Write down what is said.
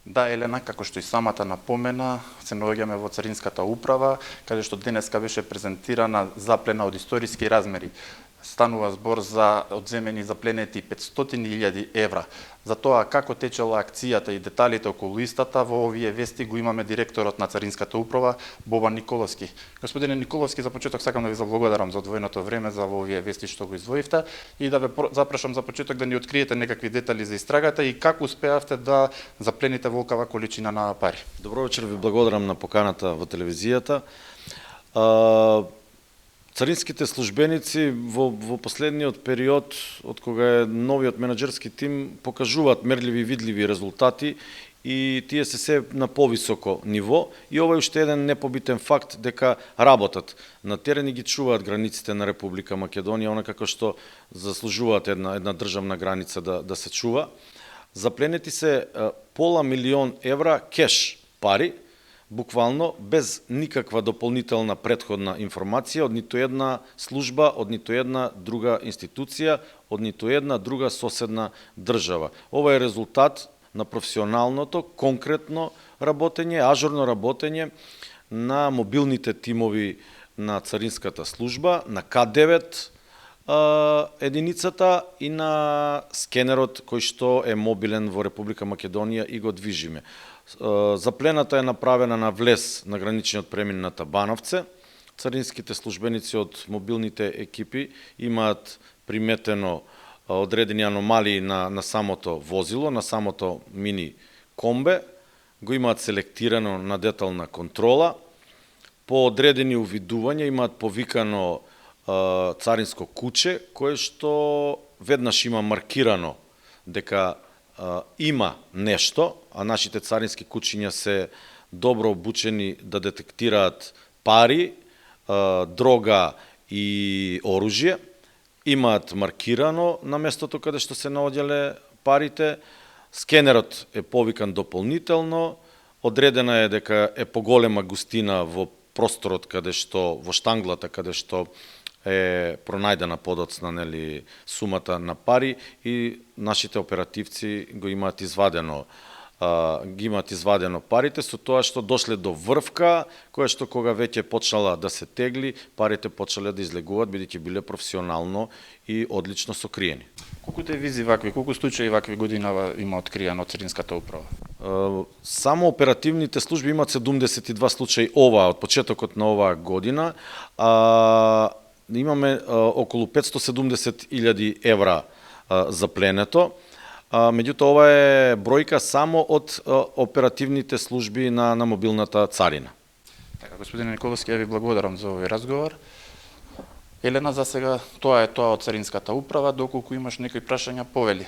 Да, Елена, како што и самата напомена, се наоѓаме во Царинската управа, каде што денеска беше презентирана заплена од историски размери. Станува збор за одземени запленети 500.000 евра. За тоа како течела акцијата и деталите околу истата, во овие вести го имаме директорот на Царинската управа, Бобан Николовски. Господине Николовски, за почеток сакам да ви заблагодарам за одвоеното време за овие вести што го издвоивте и да ве запрашам за почеток да ни откриете некакви детали за истрагата и како успеавте да заплените волкава количина на пари. Добро вечер, ви благодарам на поканата во телевизијата. Царинските службеници во последниот период, од кога е новиот менаџерски тим, покажуваат мерливи и видливи резултати и тие се на повисоко ниво. И ова е уште еден непобитен факт дека работат на терен и ги чуваат границите на Република Македонија, онака што заслужуваат една државна граница да се чува. Запленети се пола милион евра кеш пари, буквално без никаква дополнителна претходна информација од ниту една служба, од ниту една друга институција, од ниту една друга соседна држава. Ова е резултат на професионалното, конкретно работење, ажурно работење на мобилните тимови на Царинската служба, на К9 единицата и на скенерот кој што е мобилен во Република Македонија и го движиме. Заплената е направена на влез на граничниот премин на Табановце. Царинските службеници од мобилните екипи имаат приметено одредени аномалии на самото возило, на самото мини комбе, го имаат селектирано на детална контрола. По одредени увидувања имаат повикано царинско куче, кое што веднаш има маркирано дека има нешто, а нашите царински кучиња се добро обучени да детектираат пари, дрога и оружје. Имаат маркирано на местото каде што се наоѓале парите. Скенерот е повикан дополнително. Одредена е дека е поголема густина во просторот каде што, во штанглата каде што е пронајдена подоцна сумата на пари и нашите оперативци го имаат извадено парите, со тоа што дошле до врвка, која што кога веќе почнала да се тегли, парите почнале да излегуваат, бидејќи биле професионално и одлично сокриени. Колку телевизии вакви, колку случаи вакви годинава има откријано од Царинската управа? Само оперативните служби имаат 72 случаи од почетокот на оваа година, имаме околу 570.000 евра запленето. Меѓутоа, ова е бројка само од оперативните служби на мобилната царина. Така, господине Николовски, ја ви благодарам за овој разговор. Елена, за сега тоа е тоа од Царинската управа, доколку имаш некои прашања, повели.